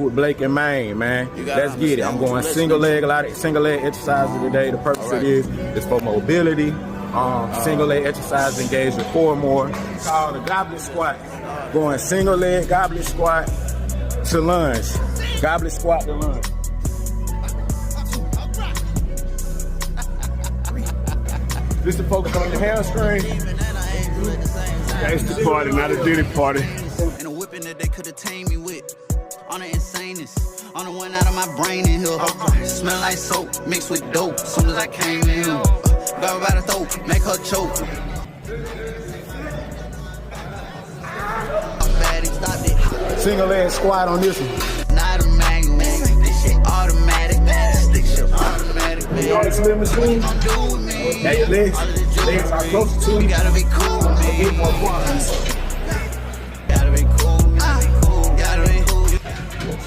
with Blake and Maine, man. Let's get it. I'm going single leg, a lot of single leg exercises today. The purpose of this is for mobility. Single leg exercise engaged with 4 more. Called the goblet squat. Going single leg goblet squat to lunge. Goblet squat to lunge. This to focus on the hamstring. Gangsta party, not a Diddy party. And a whipping that they could have tamed me with. On the insaneness, on the one out of my brain in here. Smell like soap, mixed with dope. Soon as I came in here, grab her by the throat, make her choke. Single leg squat on this one. Not a manual, this shit automatic. Stick shit automatic. You on the slim machine? Now your legs are closer to you. You gotta be cool, man.